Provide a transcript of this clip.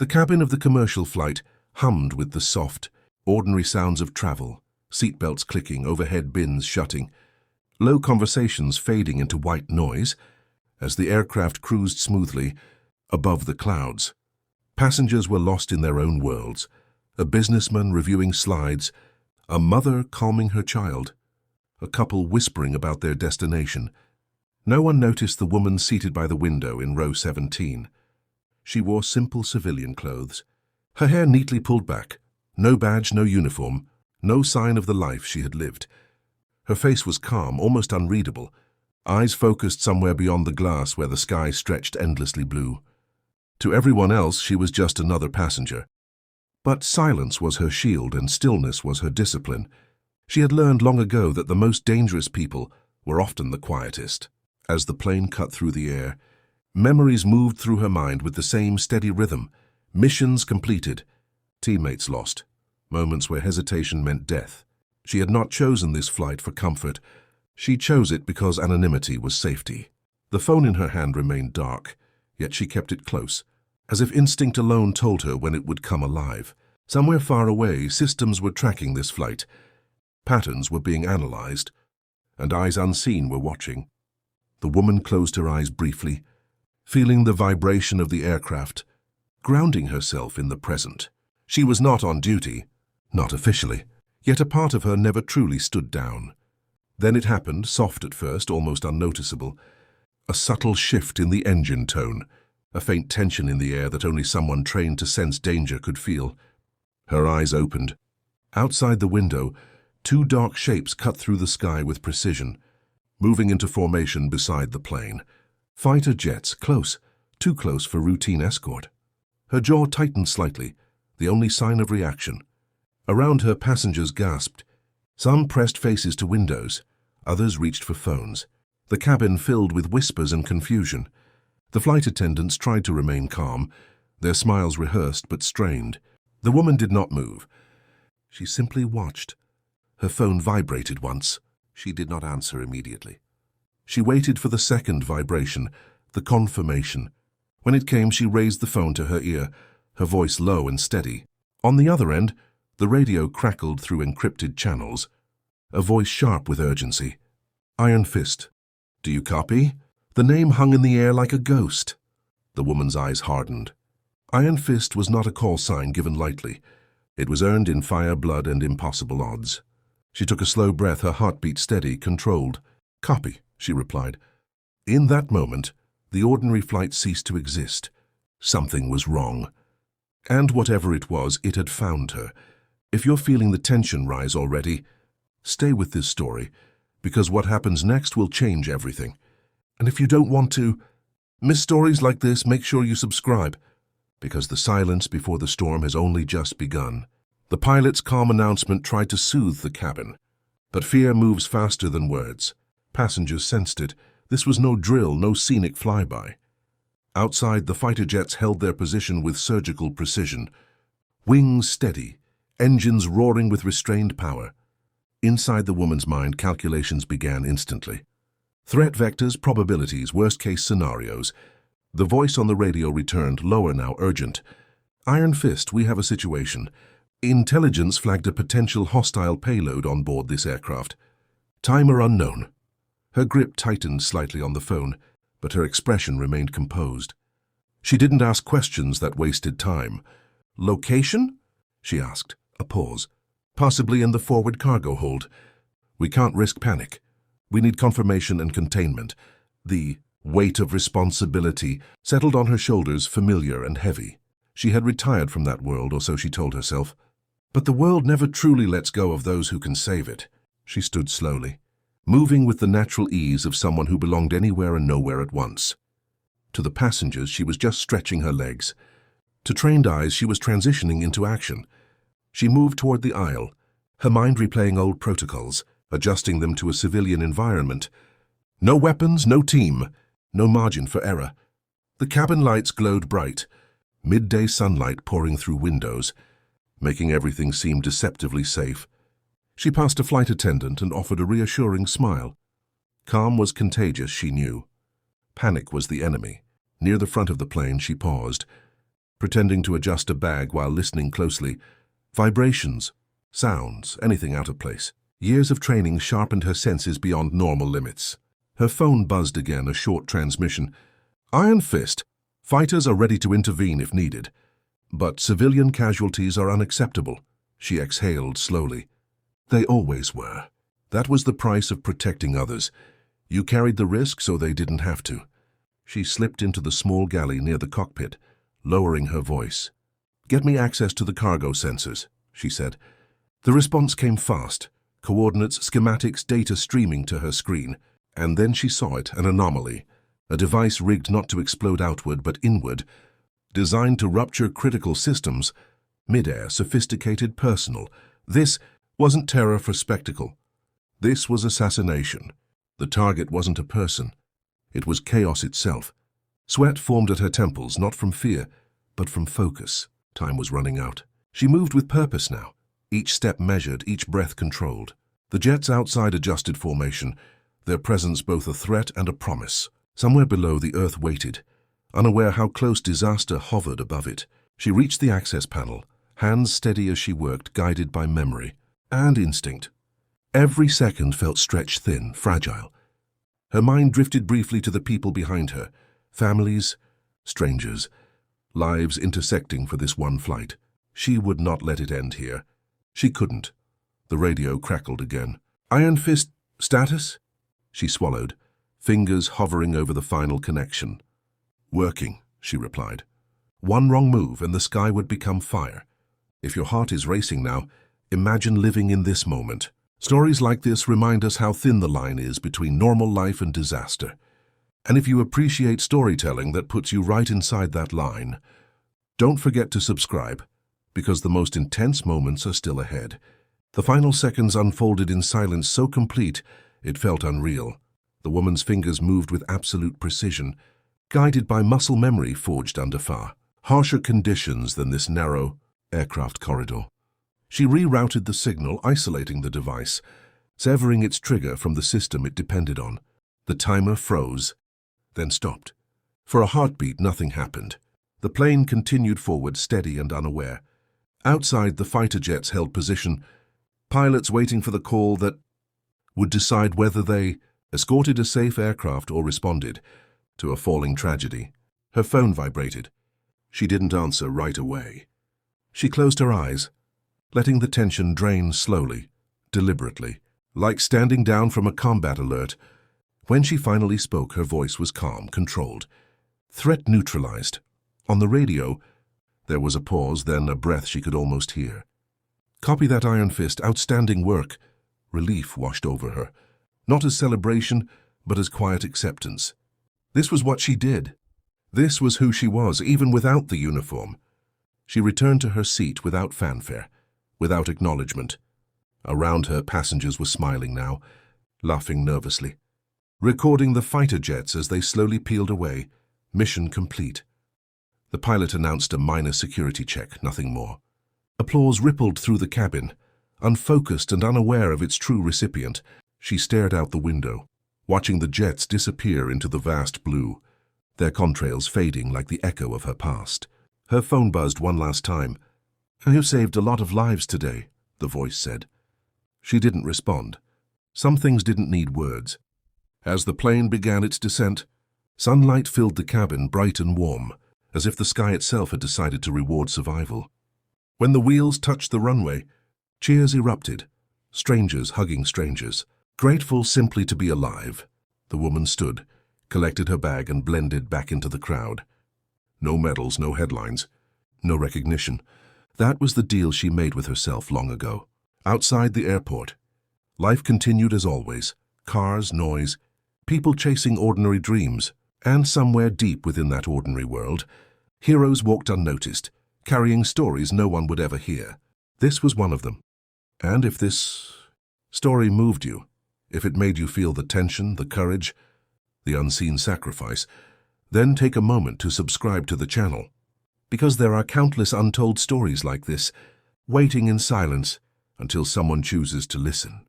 The cabin of the commercial flight hummed with the soft, ordinary sounds of travel, seatbelts clicking, overhead bins shutting, low conversations fading into white noise as the aircraft cruised smoothly above the clouds. Passengers were lost in their own worlds, a businessman reviewing slides, a mother calming her child, a couple whispering about their destination. No one noticed the woman seated by the window in row 17. She wore simple civilian clothes, her hair neatly pulled back, no badge, no uniform, no sign of the life she had lived. Her face was calm, almost unreadable, eyes focused somewhere beyond the glass where the sky stretched endlessly blue. To everyone else, she was just another passenger. But silence was her shield and stillness was her discipline. She had learned long ago that the most dangerous people were often the quietest. As the plane cut through the air, memories moved through her mind with the same steady rhythm. Missions completed, teammates lost, moments where hesitation meant death. She had not chosen this flight for comfort. She chose it because anonymity was safety. The phone in her hand remained dark, yet she kept it close, as if instinct alone told her when it would come alive. Somewhere far away, systems were tracking this flight. Patterns were being analyzed, and eyes unseen were watching. The woman closed her eyes briefly, feeling the vibration of the aircraft, grounding herself in the present. She was not on duty, not officially, yet a part of her never truly stood down. Then it happened, soft at first, almost unnoticeable. A subtle shift in the engine tone, a faint tension in the air that only someone trained to sense danger could feel. Her eyes opened. Outside the window, two dark shapes cut through the sky with precision, moving into formation beside the plane. Fighter jets, close, too close for routine escort. Her jaw tightened slightly, the only sign of reaction. Around her, passengers gasped. Some pressed faces to windows, others reached for phones. The cabin filled with whispers and confusion. The flight attendants tried to remain calm, their smiles rehearsed but strained. The woman did not move. She simply watched. Her phone vibrated once. She did not answer immediately. She waited for the second vibration, the confirmation. When it came, she raised the phone to her ear, her voice low and steady. On the other end, the radio crackled through encrypted channels, a voice sharp with urgency. Iron Fist. Do you copy? The name hung in the air like a ghost. The woman's eyes hardened. Iron Fist was not a call sign given lightly. It was earned in fire, blood, and impossible odds. She took a slow breath, her heartbeat steady, controlled. Copy, she replied. In that moment, the ordinary flight ceased to exist. Something was wrong. And whatever it was, it had found her. If you're feeling the tension rise already, stay with this story, because what happens next will change everything. And if you don't want to miss stories like this, make sure you subscribe, because the silence before the storm has only just begun. The pilot's calm announcement tried to soothe the cabin, but fear moves faster than words. Passengers sensed it. This was no drill, no scenic flyby. Outside, the fighter jets held their position with surgical precision. Wings steady, engines roaring with restrained power. Inside the woman's mind, calculations began instantly. Threat vectors, probabilities, worst-case scenarios. The voice on the radio returned, lower now, urgent. Iron Fist, we have a situation. Intelligence flagged a potential hostile payload on board this aircraft. Timer unknown. Her grip tightened slightly on the phone, but her expression remained composed. She didn't ask questions that wasted time. Location? She asked. A pause. Possibly in the forward cargo hold. We can't risk panic. We need confirmation and containment. The weight of responsibility settled on her shoulders, familiar and heavy. She had retired from that world, or so she told herself. But the world never truly lets go of those who can save it. She stood slowly, moving with the natural ease of someone who belonged anywhere and nowhere at once. To the passengers, she was just stretching her legs. To trained eyes, she was transitioning into action. She moved toward the aisle, her mind replaying old protocols, adjusting them to a civilian environment. No weapons, no team, no margin for error. The cabin lights glowed bright, midday sunlight pouring through windows, making everything seem deceptively safe. She passed a flight attendant and offered a reassuring smile. Calm was contagious, she knew. Panic was the enemy. Near the front of the plane, she paused. pretending to adjust a bag while listening closely. Vibrations, sounds, anything out of place. Years of training sharpened her senses beyond normal limits. Her phone buzzed again, a short transmission. Iron Fist. Fighters are ready to intervene if needed. But civilian casualties are unacceptable. She exhaled slowly. They always were. That was the price of protecting others. You carried the risk so they didn't have to. She slipped into the small galley near the cockpit, lowering her voice. "Get me access to the cargo sensors," she said. The response came fast. Coordinates, schematics, data streaming to her screen. And then she saw it, an anomaly. A device rigged not to explode outward but inward, designed to rupture critical systems. Mid-air, sophisticated, personal. This wasn't terror for spectacle. This was assassination. The target wasn't a person. It was chaos itself. Sweat formed at her temples, not from fear, but from focus. Time was running out. She moved with purpose now, each step measured, each breath controlled. The jets outside adjusted formation, their presence both a threat and a promise. Somewhere below, the earth waited, unaware how close disaster hovered above it. She reached the access panel, hands steady as she worked, guided by memory and instinct. Every second felt stretched thin, fragile. Her mind drifted briefly to the people behind her, families, strangers, lives intersecting for this one flight. She would not let it end here. She couldn't. The radio crackled again. "Iron Fist status?" She swallowed, fingers hovering over the final connection. "Working," she replied. "One wrong move and the sky would become fire. If your heart is racing now, imagine living in this moment." Stories like this remind us how thin the line is between normal life and disaster. And if you appreciate storytelling that puts you right inside that line, don't forget to subscribe, because the most intense moments are still ahead. The final seconds unfolded in silence so complete, it felt unreal. The woman's fingers moved with absolute precision, guided by muscle memory forged under far harsher conditions than this narrow aircraft corridor. She rerouted the signal, isolating the device, severing its trigger from the system it depended on. The timer froze, then stopped. For a heartbeat, nothing happened. The plane continued forward, steady and unaware. Outside, the fighter jets held position, pilots waiting for the call that would decide whether they escorted a safe aircraft or responded to a falling tragedy. Her phone vibrated. She didn't answer right away. She closed her eyes, letting the tension drain slowly, deliberately, like standing down from a combat alert. When she finally spoke, her voice was calm, controlled, threat neutralized. On the radio, there was a pause, then a breath she could almost hear. "Copy that, Iron Fist. Outstanding work." Relief washed over her, not as celebration, but as quiet acceptance. This was what she did. This was who she was, even without the uniform. She returned to her seat without fanfare, without acknowledgement. Around her, passengers were smiling now, laughing nervously, recording the fighter jets as they slowly peeled away. Mission complete. The pilot announced a minor security check, nothing more. Applause rippled through the cabin. Unfocused and unaware of its true recipient, she stared out the window, watching the jets disappear into the vast blue, their contrails fading like the echo of her past. Her phone buzzed one last time. "You saved a lot of lives today," the voice said. She didn't respond. Some things didn't need words. As the plane began its descent, sunlight filled the cabin, bright and warm, as if the sky itself had decided to reward survival. When the wheels touched the runway, cheers erupted, strangers hugging strangers, grateful simply to be alive. The woman stood, collected her bag and blended back into the crowd. No medals, no headlines, no recognition. That was the deal she made with herself long ago. Outside the airport, life continued as always. Cars, noise, people chasing ordinary dreams. And somewhere deep within that ordinary world, heroes walked unnoticed, carrying stories no one would ever hear. This was one of them. And if this story moved you, if it made you feel the tension, the courage, the unseen sacrifice, then take a moment to subscribe to the channel, because there are countless untold stories like this, waiting in silence until someone chooses to listen.